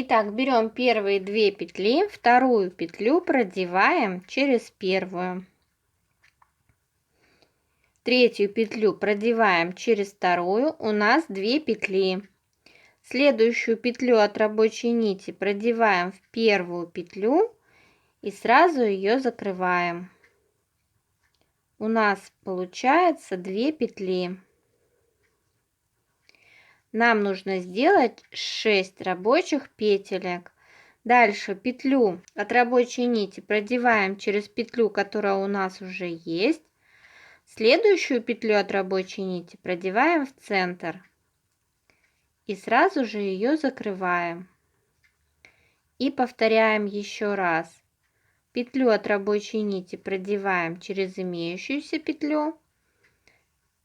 Итак, берем первые 2 петли, вторую петлю продеваем через первую. Третью петлю продеваем через вторую, у нас 2 петли. Следующую петлю от рабочей нити продеваем в первую петлю и сразу ее закрываем. У нас получается 2 петли. Нам нужно сделать 6 рабочих петелек. Дальше петлю от рабочей нити продеваем через петлю, которая у нас уже есть. Следующую петлю от рабочей нити продеваем в центр и сразу же ее закрываем. И повторяем еще раз. Петлю от рабочей нити продеваем через имеющуюся петлю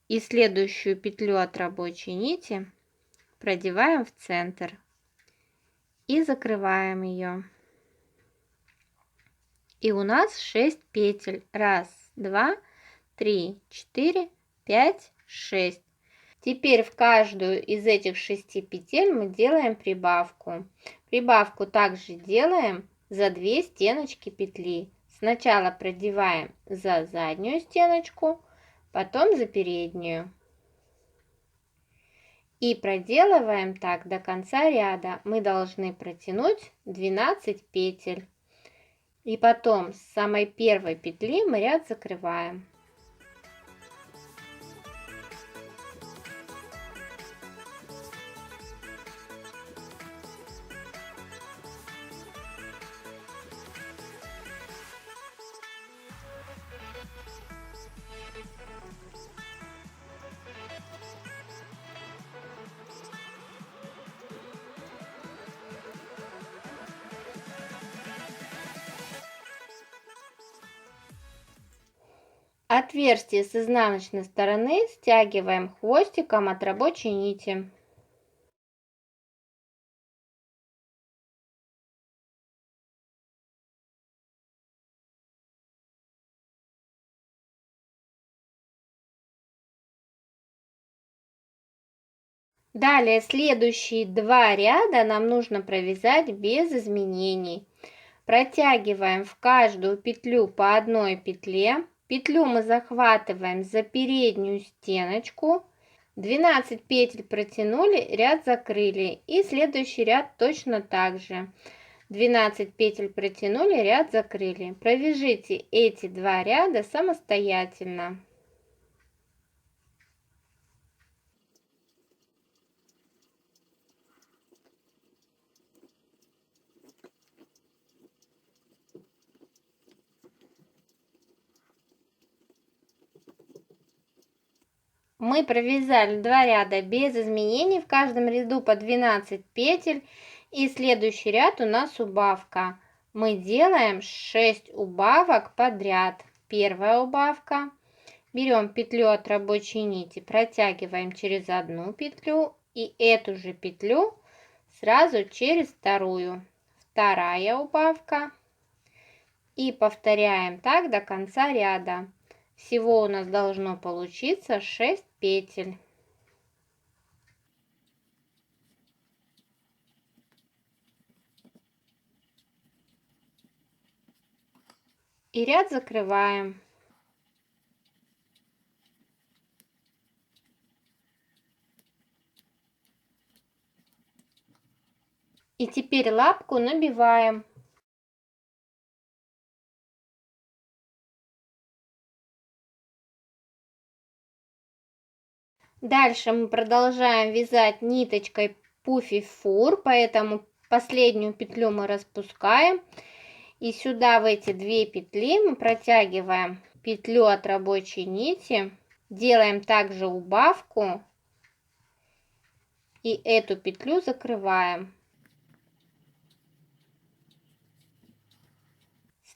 и следующую петлю от рабочей нити продеваем в центр и закрываем ее. И у нас 6 петель. 1, 2, 3, 4, 5, 6. Теперь в каждую из этих 6 петель мы делаем прибавку. Прибавку также делаем за 2 стеночки петли. Сначала продеваем за заднюю стеночку, потом за переднюю. И проделываем так до конца ряда. Мы должны протянуть 12 петель. И потом с самой первой петли мы ряд закрываем. Отверстие с изнаночной стороны стягиваем хвостиком от рабочей нити. Далее следующие 2 ряда нам нужно провязать без изменений. Протягиваем в каждую петлю по одной петле. Петлю мы захватываем за переднюю стеночку. 12 петель протянули, ряд закрыли. И следующий ряд точно так же. 12 петель протянули, ряд закрыли. Провяжите эти 2 ряда самостоятельно. Мы провязали 2 ряда без изменений, в каждом ряду по 12 петель, и следующий ряд у нас убавка. Мы делаем 6 убавок подряд. Первая убавка. Берем петлю от рабочей нити, протягиваем через одну петлю и эту же петлю сразу через вторую. Вторая убавка. И повторяем так до конца ряда. Всего у нас должно получиться 6 петель. И ряд закрываем. И теперь лапку набиваем. Дальше мы продолжаем вязать ниточкой пуфи-фур, поэтому последнюю петлю мы распускаем. И сюда в эти 2 петли мы протягиваем петлю от рабочей нити, делаем также убавку и эту петлю закрываем.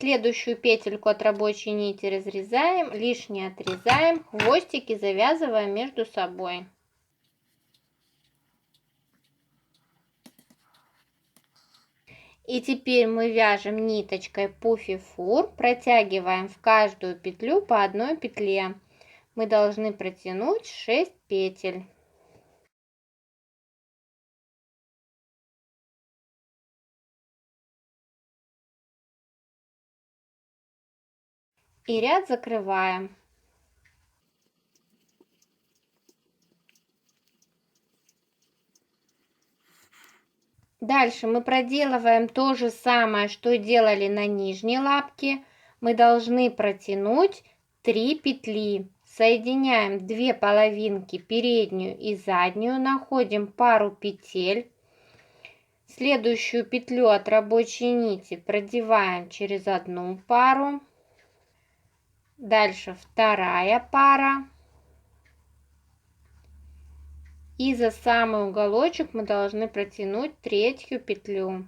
Следующую петельку от рабочей нити разрезаем, лишнее отрезаем, хвостики завязываем между собой. И теперь мы вяжем ниточкой пуфи-фур, протягиваем в каждую петлю по одной петле. Мы должны протянуть 6 петель. И ряд закрываем. Дальше мы проделываем то же самое, что делали на нижней лапке. Мы должны протянуть 3 петли. Соединяем 2 половинки, переднюю и заднюю, находим пару петель. Следующую петлю от рабочей нити продеваем через одну пару. Дальше вторая пара. И за самый уголочек мы должны протянуть третью петлю.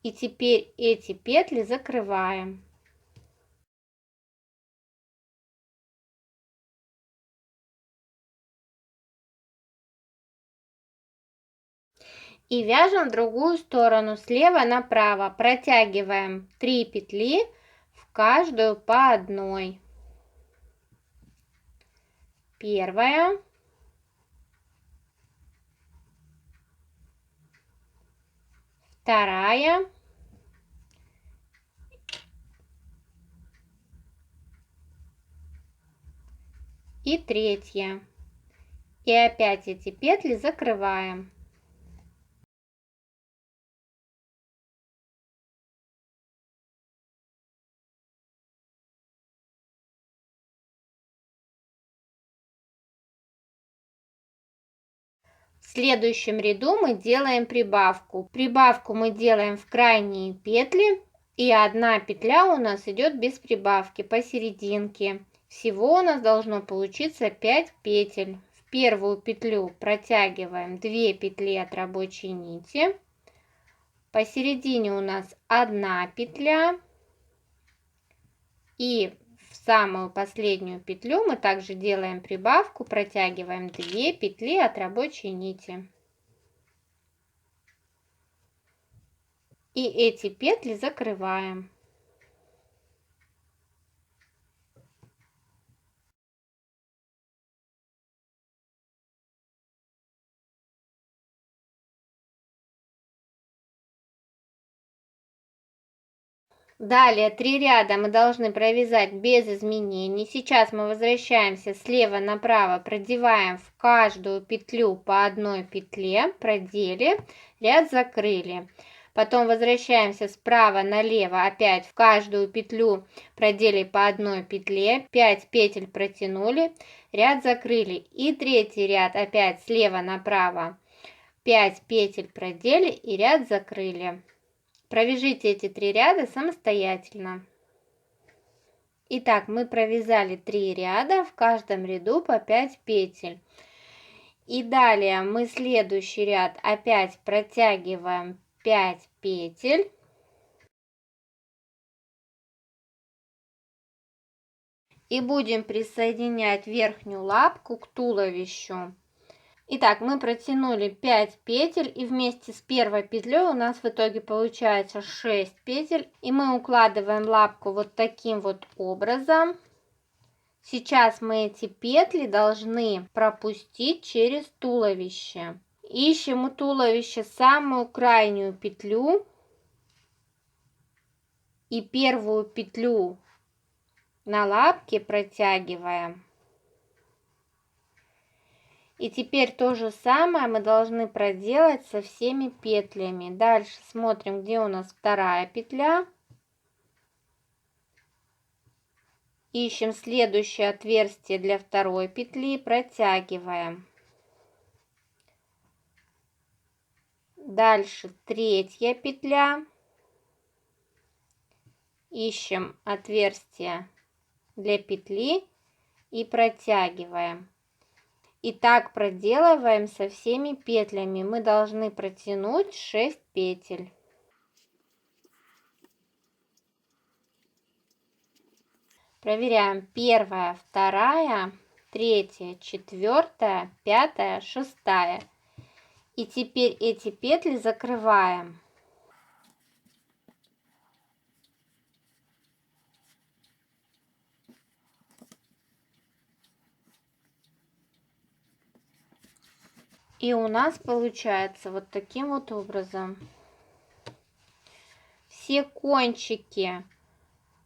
И теперь эти петли закрываем. И вяжем в другую сторону, слева направо. Протягиваем 3 петли, в каждую по одной. Первая. Вторая. И третья. И опять эти петли закрываем. В следующем ряду мы делаем прибавку. Прибавку мы делаем в крайние петли, и одна петля у нас идет без прибавки посерединке. Всего у нас должно получиться 5 петель. В первую петлю протягиваем 2 петли от рабочей нити. Посередине у нас одна петля. И в самую последнюю петлю мы также делаем прибавку, протягиваем 2 петли от рабочей нити. И эти петли закрываем. Далее 3 ряда мы должны провязать без изменений. Сейчас мы возвращаемся слева направо, продеваем в каждую петлю по одной петле, продели, ряд закрыли. Потом возвращаемся справа налево, опять в каждую петлю продели по одной петле, 5 петель протянули, ряд закрыли. И третий ряд опять слева направо, 5 петель продели и ряд закрыли. Провяжите эти 3 ряда самостоятельно. Итак, мы провязали 3 ряда, в каждом ряду по 5 петель. И далее мы следующий ряд опять протягиваем 5 петель. И будем присоединять верхнюю лапку к туловищу. Итак, мы протянули 5 петель, и вместе с первой петлей у нас в итоге получается 6 петель. И мы укладываем лапку вот таким вот образом. Сейчас мы эти петли должны пропустить через туловище. Ищем у туловища самую крайнюю петлю и первую петлю на лапке протягиваем. И теперь то же самое мы должны проделать со всеми петлями. Дальше смотрим, где у нас вторая петля. Ищем следующее отверстие для второй петли, протягиваем. Дальше третья петля. Ищем отверстие для петли и протягиваем. И так проделываем со всеми петлями. Мы должны протянуть 6 петель. Проверяем: первая, вторая, третья, четвертая, пятая, шестая. И теперь эти петли закрываем. И у нас получается вот таким вот образом. все кончики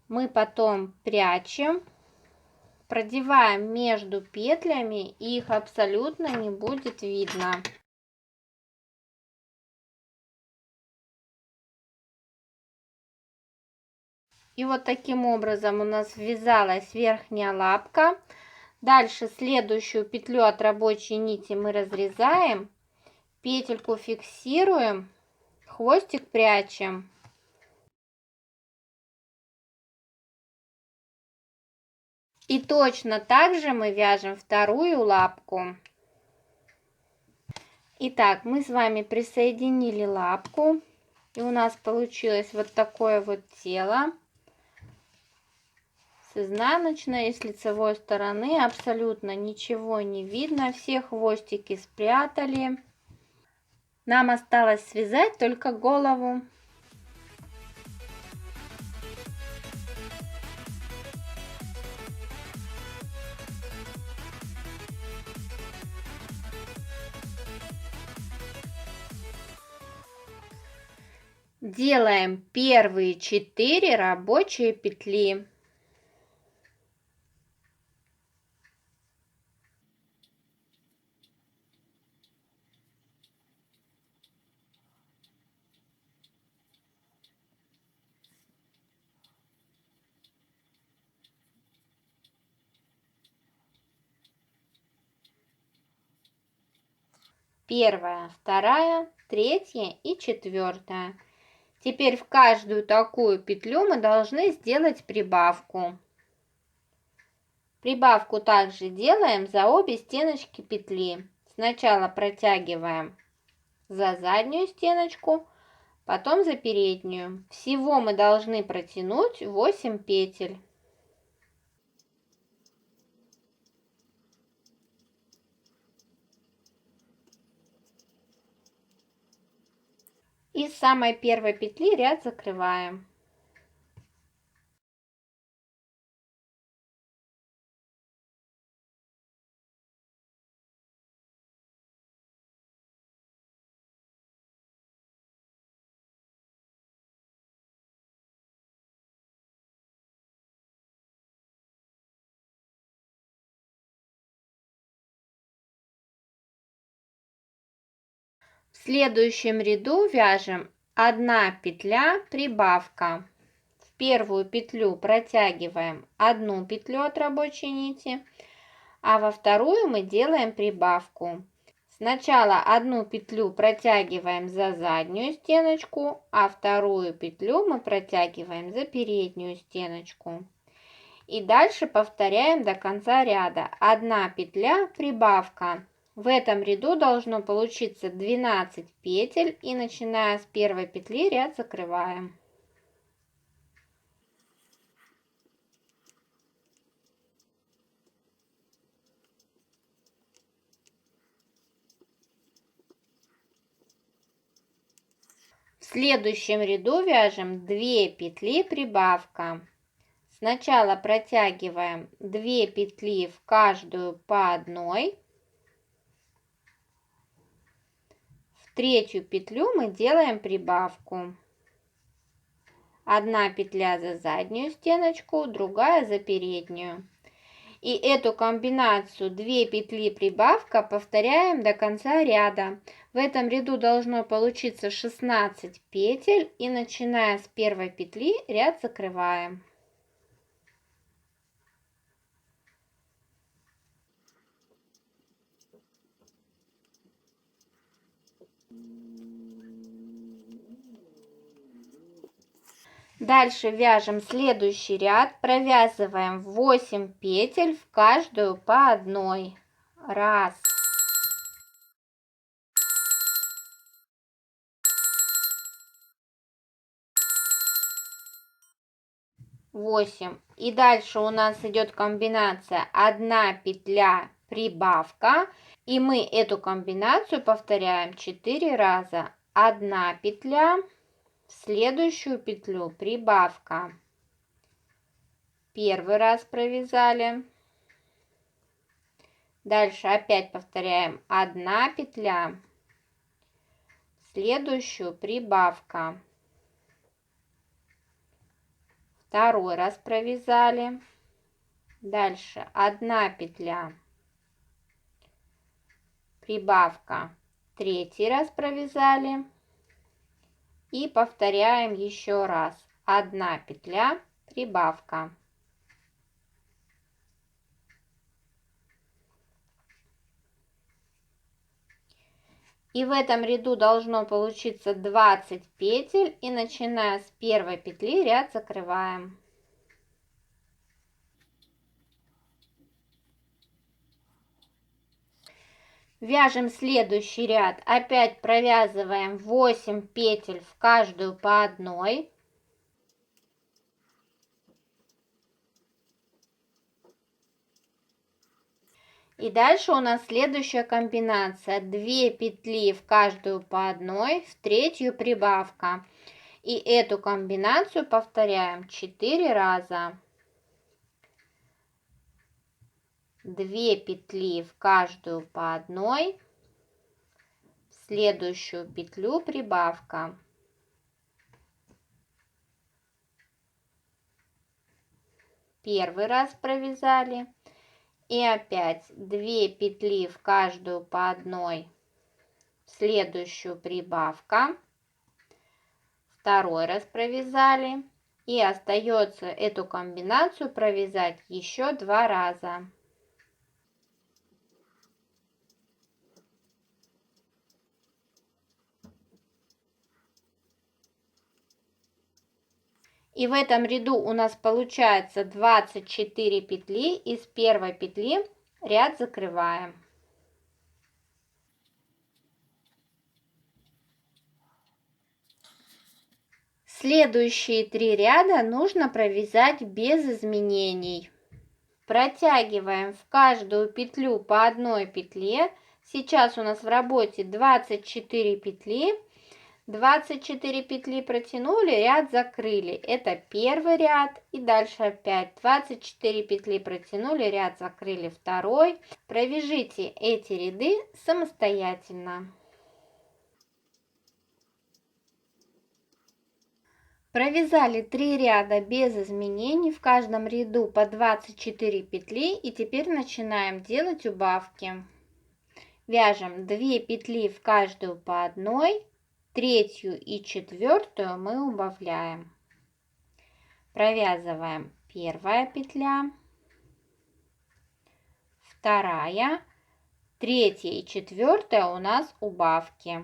мы потом прячем, продеваем между петлями, и их абсолютно не будет видно. И вот таким образом у нас ввязалась верхняя лапка. Дальше следующую петлю от рабочей нити мы разрезаем, петельку фиксируем, хвостик прячем. И точно так же мы вяжем вторую лапку. Итак, мы с вами присоединили лапку, и у нас получилось вот такое вот тело. С изнаночной и с лицевой стороны абсолютно ничего не видно, все хвостики спрятали. Нам осталось связать только голову. Делаем первые 4 рабочие петли. Первая, вторая, третья и четвертая. Теперь в каждую такую петлю мы должны сделать прибавку. Прибавку также делаем за обе стеночки петли. Сначала протягиваем за заднюю стеночку, потом за переднюю. Всего мы должны протянуть 8 петель. И с самой первой петли ряд закрываем. В следующем ряду вяжем 1 петля прибавка. В первую петлю протягиваем 1 петлю от рабочей нити, а во вторую мы делаем прибавку. Сначала 1 петлю протягиваем за заднюю стеночку, а вторую петлю мы протягиваем за переднюю стеночку. И дальше повторяем до конца ряда. 1 петля прибавка. В этом ряду должно получиться 12 петель, и начиная с первой петли ряд закрываем. В следующем ряду вяжем 2 петли прибавка. Сначала протягиваем 2 петли в каждую по одной. В третью петлю мы делаем прибавку. 1 петля за заднюю стеночку, другая за переднюю. И эту комбинацию 2 петли прибавка повторяем до конца ряда. В этом ряду должно получиться 16 петель, и начиная с первой петли ряд закрываем. Дальше вяжем следующий ряд, провязываем 8 петель в каждую по одной. Раз, 8. И дальше у нас идет комбинация 1 петля прибавка, и мы эту комбинацию повторяем 4 раза. 1 петля, в следующую петлю прибавка. Первый раз провязали. Дальше опять повторяем 1 петля, в следующую прибавка. второй раз провязали, дальше 1 петля, прибавка, третий раз провязали и повторяем еще раз, 1 петля, прибавка. И в этом ряду должно получиться 20 петель, и начиная с первой петли ряд закрываем. Вяжем следующий ряд, опять провязываем 8 петель в каждую по одной. И дальше у нас следующая комбинация, 2 петли в каждую по одной, в третью прибавка. И эту комбинацию повторяем 4 раза. 2 петли в каждую по одной, в следующую петлю прибавка. Первый раз провязали. И опять 2 петли в каждую по одной, в следующую прибавка. Второй раз провязали. И остается эту комбинацию провязать еще 2 раза. И в этом ряду у нас получается 24 петли, и с первой петли ряд закрываем. Следующие 3 ряда нужно провязать без изменений. Протягиваем в каждую петлю по одной петле. Сейчас у нас в работе 24 петли. 24 петли протянули, ряд закрыли. Это первый ряд. И дальше опять 24 петли протянули, ряд закрыли, второй. Провяжите эти ряды самостоятельно. Провязали 3 ряда без изменений, в каждом ряду по 24 петли, и теперь начинаем делать убавки. Вяжем 2 петли в каждую по одной, третью и четвертую мы убавляем. Провязываем первая петля, вторая, третья и четвертая у нас убавки.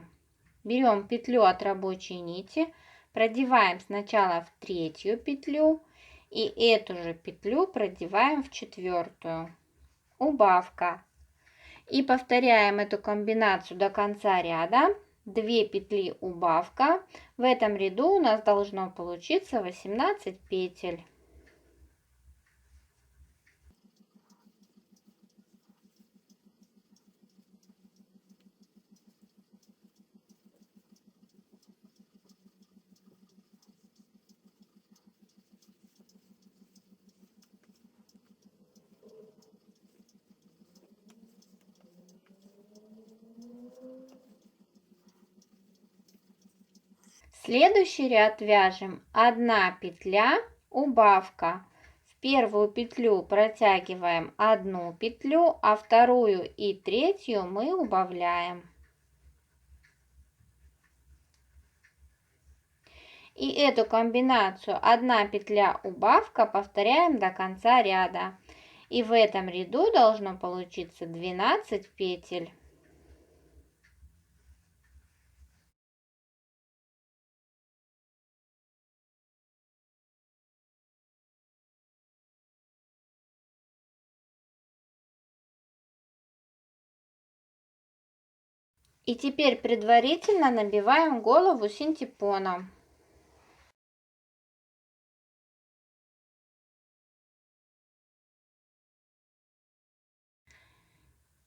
Берем петлю от рабочей нити, продеваем сначала в третью петлю и эту же петлю продеваем в четвертую. Убавка. И повторяем эту комбинацию до конца ряда. 2 петли убавка. В этом ряду у нас должно получиться 18 петель. Следующий ряд вяжем 1 петля, убавка. В первую петлю протягиваем 1 петлю, а вторую и третью мы убавляем. И эту комбинацию 1 петля убавка повторяем до конца ряда. И в этом ряду должно получиться 12 петель. И теперь предварительно набиваем голову синтепоном.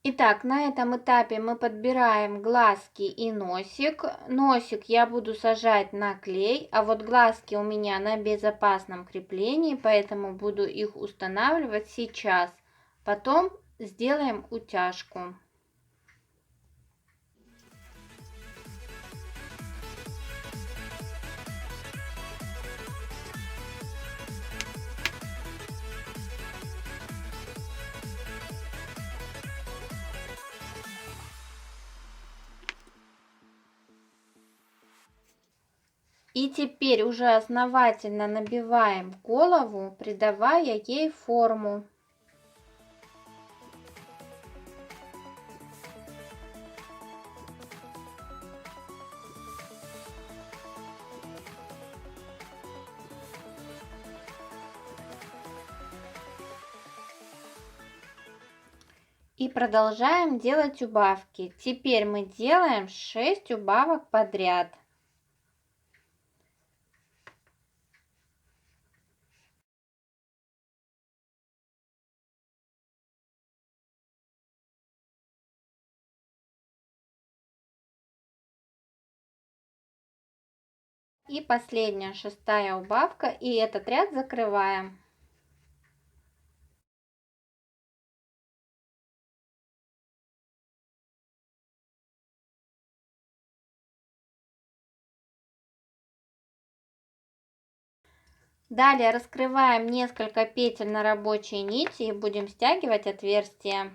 Итак, на этом этапе мы подбираем глазки и носик. Носик я буду сажать на клей, а вот глазки у меня на безопасном креплении, поэтому буду их устанавливать сейчас. Потом сделаем утяжку. И теперь уже основательно набиваем голову, придавая ей форму. И продолжаем делать убавки. Теперь мы делаем 6 убавок подряд. И последняя, 6-я убавка, и этот ряд закрываем. Далее раскрываем несколько петель на рабочей нити и будем стягивать отверстия.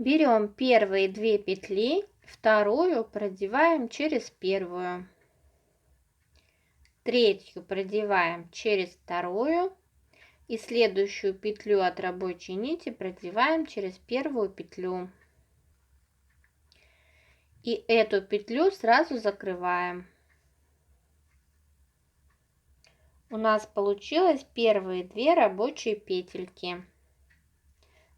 Берем первые 2 петли, вторую продеваем через первую, третью продеваем через вторую и следующую петлю от рабочей нити продеваем через первую петлю. И эту петлю сразу закрываем. У нас получилось первые 2 рабочие петельки.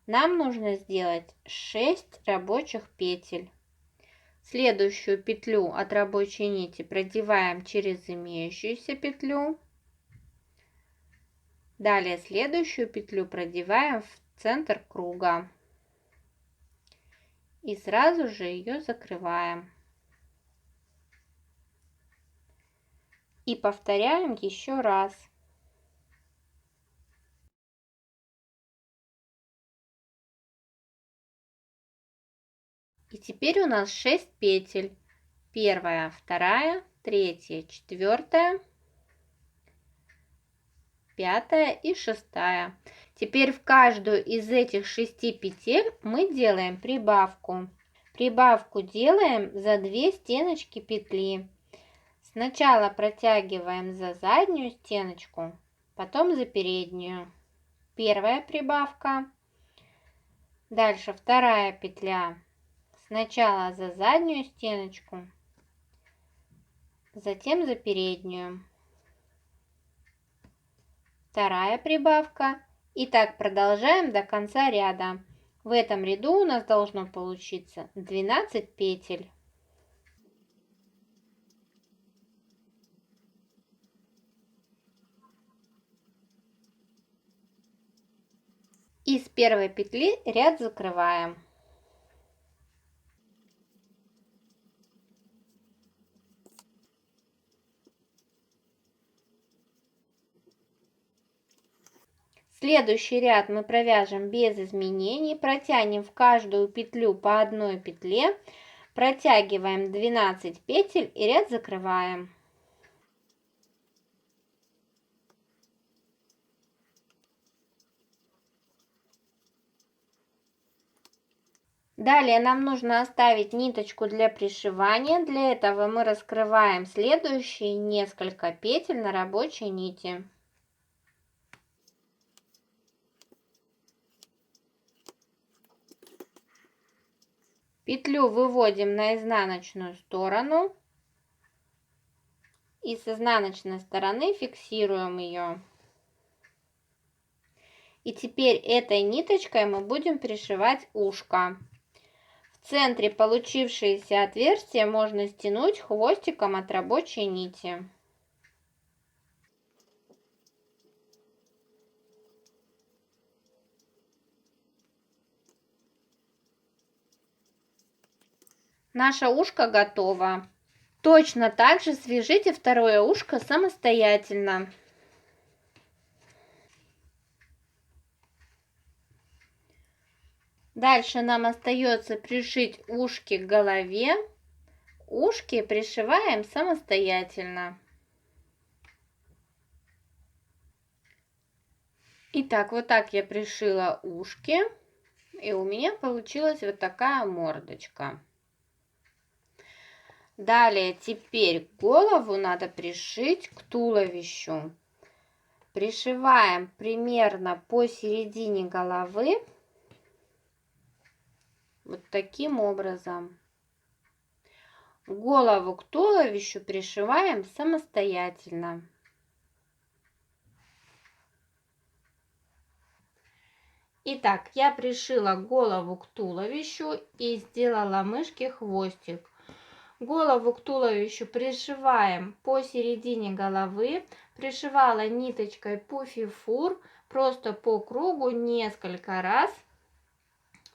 Нам нужно сделать 6 рабочих петель. Следующую петлю от рабочей нити продеваем через имеющуюся петлю. Далее следующую петлю продеваем в центр круга. И сразу же ее закрываем. И повторяем еще раз. И теперь у нас 6 петель. Первая, вторая, третья, четвертая, пятая и шестая. Теперь в каждую из этих 6 петель мы делаем прибавку. Прибавку делаем за 2 стеночки петли. Сначала протягиваем за заднюю стеночку, потом за переднюю. Первая прибавка. Дальше вторая петля. Сначала за заднюю стеночку, затем за переднюю. Вторая прибавка. И так продолжаем до конца ряда. В этом ряду у нас должно получиться 12 петель. И с первой петли ряд закрываем. Следующий ряд мы провяжем без изменений, протянем в каждую петлю по одной петле, протягиваем 12 петель и ряд закрываем. Далее нам нужно оставить ниточку для пришивания. Для этого мы раскрываем следующие несколько петель на рабочей нити. Петлю выводим на изнаночную сторону и с изнаночной стороны фиксируем ее. И теперь этой ниточкой мы будем пришивать ушко. В центре получившееся отверстие можно стянуть хвостиком от рабочей нити. Наше ушко готово. Точно так же свяжите второе ушко самостоятельно. Дальше нам остается пришить ушки к голове. Ушки пришиваем самостоятельно. Итак, вот так я пришила ушки. И у меня получилась вот такая мордочка. Далее теперь голову надо пришить к туловищу. Пришиваем примерно посередине головы. Вот таким образом. Голову к туловищу пришиваем самостоятельно. Итак, я пришила голову к туловищу и сделала мышке хвостик. Голову к туловищу пришиваем посередине головы. Пришивала ниточкой пуфи-фур, просто по кругу несколько раз.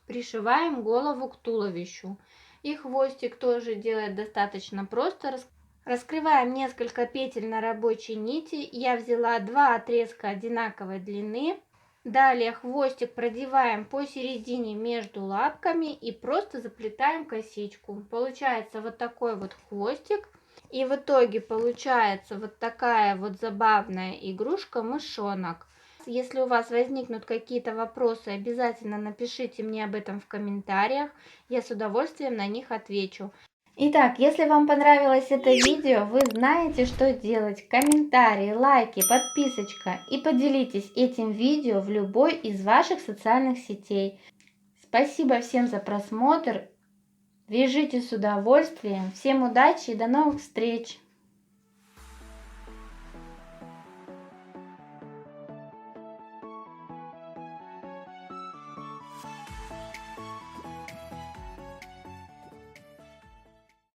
Пришиваем голову к туловищу. И хвостик тоже делать достаточно просто. Раскрываем несколько петель на рабочей нити. Я взяла два отрезка одинаковой длины. Далее хвостик продеваем посередине между лапками и просто заплетаем косичку. Получается вот такой вот хвостик. И в итоге получается вот такая вот забавная игрушка мышонок. Если у вас возникнут какие-то вопросы, обязательно напишите мне об этом в комментариях. Я с удовольствием на них отвечу. Итак, если вам понравилось это видео, вы знаете, что делать. Комментарии, лайки, подписочка. И поделитесь этим видео в любой из ваших социальных сетей. Спасибо всем за просмотр. Вяжите с удовольствием. Всем удачи и до новых встреч!